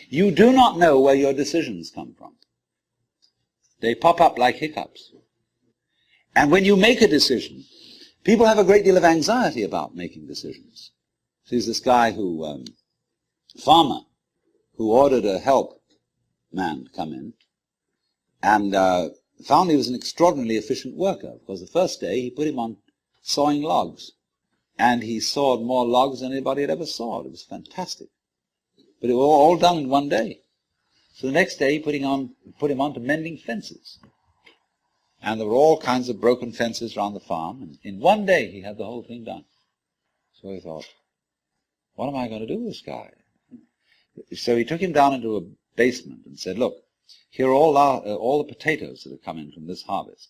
You do not know where your decisions come from. They pop up like hiccups. And when you make a decision, people have a great deal of anxiety about making decisions. There's this guy farmer, who ordered a help man to come in, and found he was an extraordinarily efficient worker, because the first day he put him on sawing logs, and he sawed more logs than anybody had ever sawed. It was fantastic. But it was all done in one day. So the next day he put him on to mending fences. And there were all kinds of broken fences around the farm, and in one day he had the whole thing done. So he thought, what am I going to do with this guy? So he took him down into a basement and said, look, here are all the potatoes that have come in from this harvest.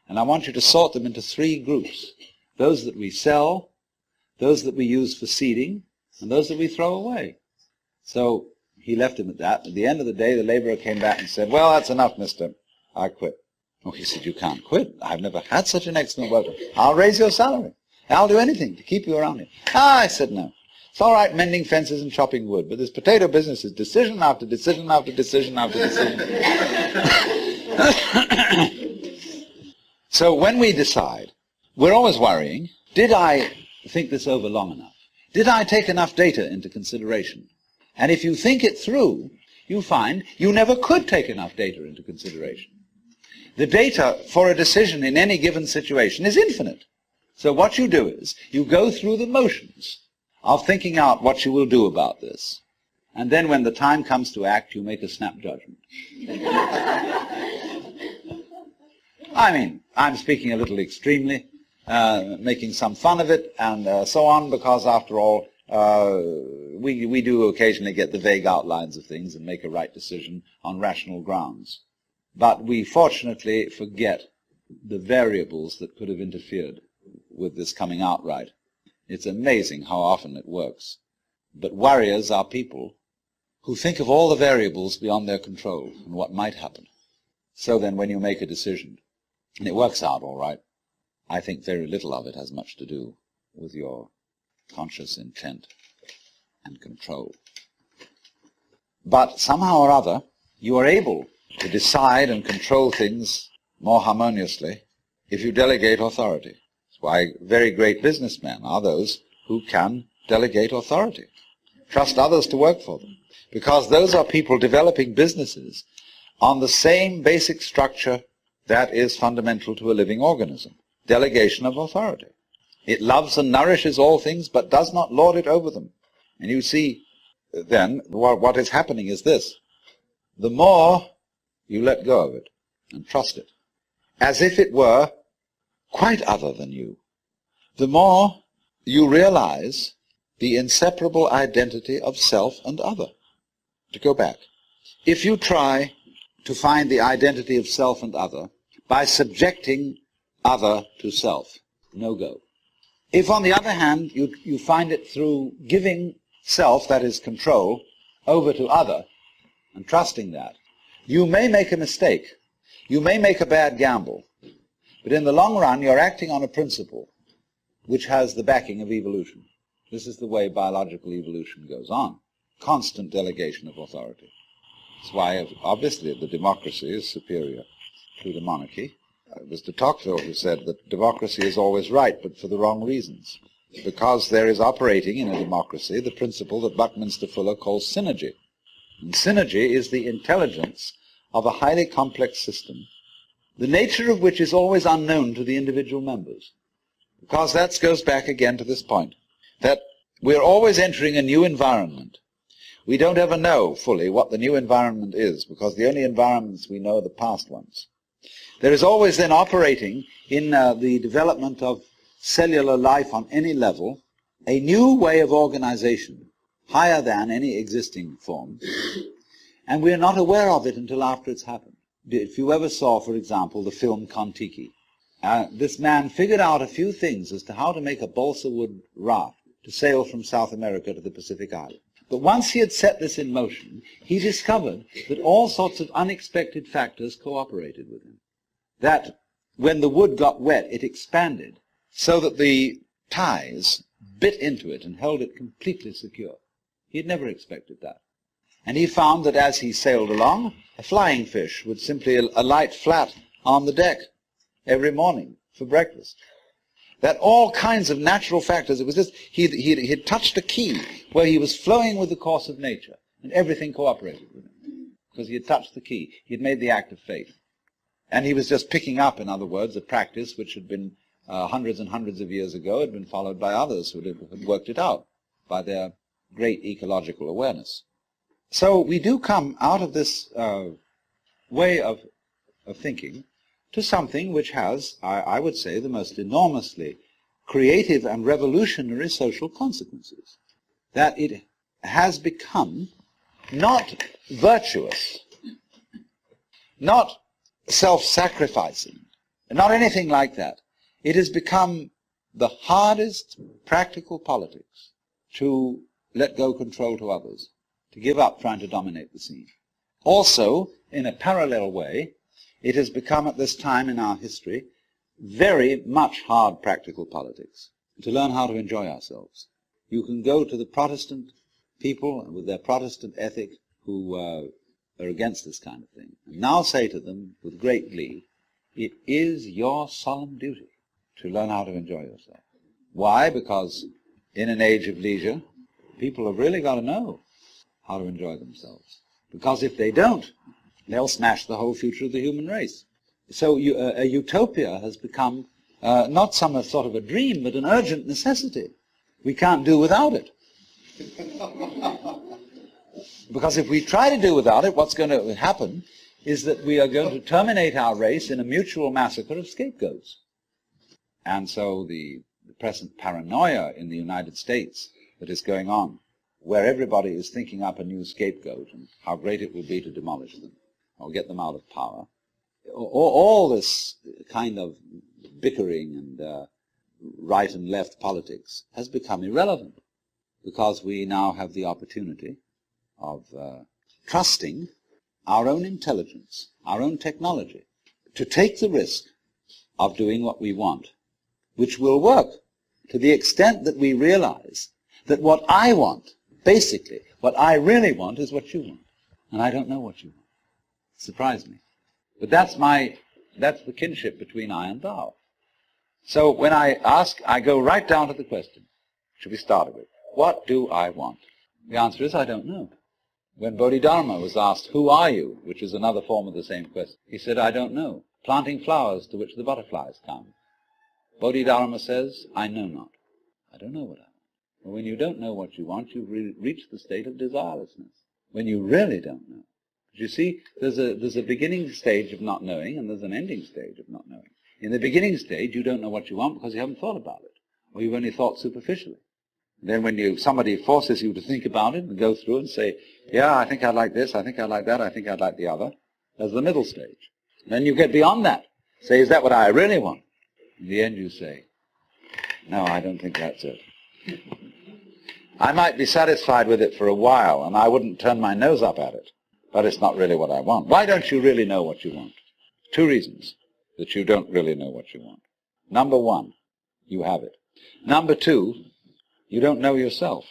And I want you to sort them into 3 groups. Those that we sell, those that we use for seeding, and those that we throw away. So he left him at that. At the end of the day, the laborer came back and said, well, that's enough, mister. I quit. Oh, he said, you can't quit. I've never had such an excellent worker. I'll raise your salary. I'll do anything to keep you around here. I said, no. It's all right mending fences and chopping wood, but this potato business is decision after decision after decision after decision. So when we decide, we're always worrying, did I think this over long enough? Did I take enough data into consideration? And if you think it through, you find you never could take enough data into consideration. The data for a decision in any given situation is infinite. So what you do is, you go through the motions of thinking out what you will do about this. And then when the time comes to act, you make a snap judgment. I mean, I'm speaking a little extremely, making some fun of it and so on, because after all, we do occasionally get the vague outlines of things and make a right decision on rational grounds. But we fortunately forget the variables that could have interfered with this coming out right. It's amazing how often it works. But warriors are people who think of all the variables beyond their control and what might happen. So then when you make a decision, and it works out all right, I think very little of it has much to do with your conscious intent and control. But somehow or other, you are able to decide and control things more harmoniously if you delegate authority. That's why very great businessmen are those who can delegate authority, trust others to work for them, because those are people developing businesses on the same basic structure that is fundamental to a living organism, delegation of authority. It loves and nourishes all things, but does not lord it over them. And you see, then, what is happening is this. The more you let go of it and trust it, as if it were quite other than you, the more you realize the inseparable identity of self and other. To go back, if you try to find the identity of self and other by subjecting other to self, no go. If, on the other hand, you find it through giving self, that is control, over to other, and trusting that, you may make a mistake. You may make a bad gamble. But in the long run, you're acting on a principle which has the backing of evolution. This is the way biological evolution goes on. Constant delegation of authority. That's why, obviously, the democracy is superior to the monarchy. It was de Tocqueville who said that democracy is always right, but for the wrong reasons. Because there is operating in a democracy the principle that Buckminster Fuller calls synergy. And synergy is the intelligence of a highly complex system, the nature of which is always unknown to the individual members. Because that goes back again to this point, that we're always entering a new environment. We don't ever know fully what the new environment is, because the only environments we know are the past ones. There is always then operating in the development of cellular life on any level a new way of organization, higher than any existing form, and we are not aware of it until after it's happened. If you ever saw, for example, the film Kon-Tiki, this man figured out a few things as to how to make a balsa wood raft to sail from South America to the Pacific Island. But once he had set this in motion, he discovered that all sorts of unexpected factors cooperated with him. That when the wood got wet, it expanded, so that the ties bit into it and held it completely secure. He had never expected that. And he found that as he sailed along, a flying fish would simply alight flat on the deck every morning for breakfast. That all kinds of natural factors, it was just, he had touched a key where he was flowing with the course of nature, and everything cooperated with him, because he had touched the key. He had made the act of faith. And he was just picking up, in other words, a practice which had been hundreds and hundreds of years ago, had been followed by others who had worked it out by their great ecological awareness. So we do come out of this way of thinking to something which has, I would say, the most enormously creative and revolutionary social consequences. That it has become not virtuous, not self-sacrificing, not anything like that. It has become the hardest practical politics to let go control to others, to give up trying to dominate the scene. Also, in a parallel way, it has become at this time in our history very much hard practical politics to learn how to enjoy ourselves. You can go to the Protestant people with their Protestant ethic who are against this kind of thing, and now say to them with great glee, it is your solemn duty to learn how to enjoy yourself. Why? Because in an age of leisure, people have really got to know how to enjoy themselves. Because if they don't, they'll smash the whole future of the human race. So a utopia has become not some sort of a dream, but an urgent necessity. We can't do without it. Because if we try to do without it, what's going to happen is that we are going to terminate our race in a mutual massacre of scapegoats. And so the present paranoia in the United States that is going on, where everybody is thinking up a new scapegoat and how great it will be to demolish them or get them out of power, all this kind of bickering and right and left politics has become irrelevant, because we now have the opportunity of trusting our own intelligence, our own technology, to take the risk of doing what we want, which will work to the extent that we realize that what I want, basically, what I really want is what you want. And I don't know what you want. It surprised me. But that's the kinship between I and thou. So when I ask, I go right down to the question, should we start with, what do I want? The answer is, I don't know. When Bodhidharma was asked, who are you, which is another form of the same question, he said, I don't know. Planting flowers to which the butterflies come. Bodhidharma says, I know not. I don't know what I want. Well, when you don't know what you want, you've reached the state of desirelessness. When you really don't know. You see, there's a beginning stage of not knowing, and there's an ending stage of not knowing. In the beginning stage, you don't know what you want because you haven't thought about it, or you've only thought superficially. Then when somebody forces you to think about it and go through and say, yeah, I think I'd like this, I think I'd like that, I think I'd like the other, there's the middle stage. Then you get beyond that. Say, is that what I really want? In the end you say, no, I don't think that's it. I might be satisfied with it for a while, and I wouldn't turn my nose up at it, but it's not really what I want. Why don't you really know what you want? 2 reasons that you don't really know what you want. Number 1, you have it. Number 2, you don't know yourself,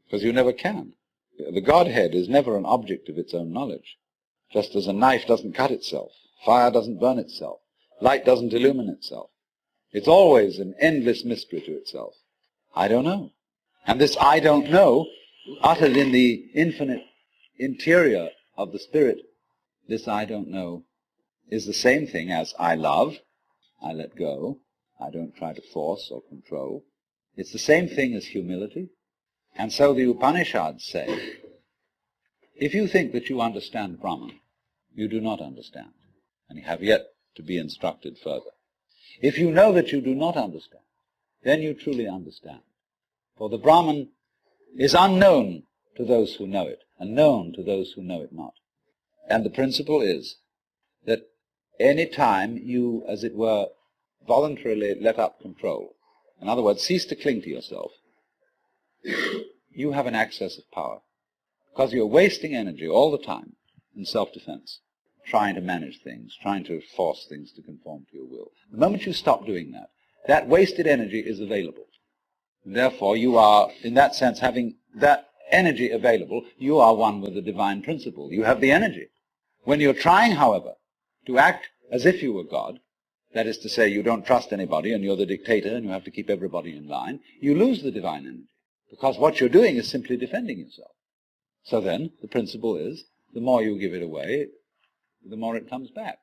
because you never can. The Godhead is never an object of its own knowledge, just as a knife doesn't cut itself, fire doesn't burn itself, light doesn't illumine itself. It's always an endless mystery to itself. I don't know. And this I don't know, uttered in the infinite interior of the spirit, this I don't know, is the same thing as I love, I let go, I don't try to force or control. It's the same thing as humility. And so the Upanishads say, if you think that you understand Brahman, you do not understand, and you have yet to be instructed further. If you know that you do not understand, then you truly understand. For the Brahman is unknown to those who know it, and known to those who know it not. And the principle is that any time you, as it were, voluntarily let up control, in other words, cease to cling to yourself, you have an access of power. Because you're wasting energy all the time in self-defense, trying to manage things, trying to force things to conform to your will. The moment you stop doing that, that wasted energy is available. And therefore, you are, in that sense, having that energy available, you are one with the divine principle. You have the energy. When you're trying, however, to act as if you were God, that is to say, you don't trust anybody and you're the dictator and you have to keep everybody in line, you lose the divine energy. Because what you're doing is simply defending yourself. So then, the principle is, the more you give it away, the more it comes back.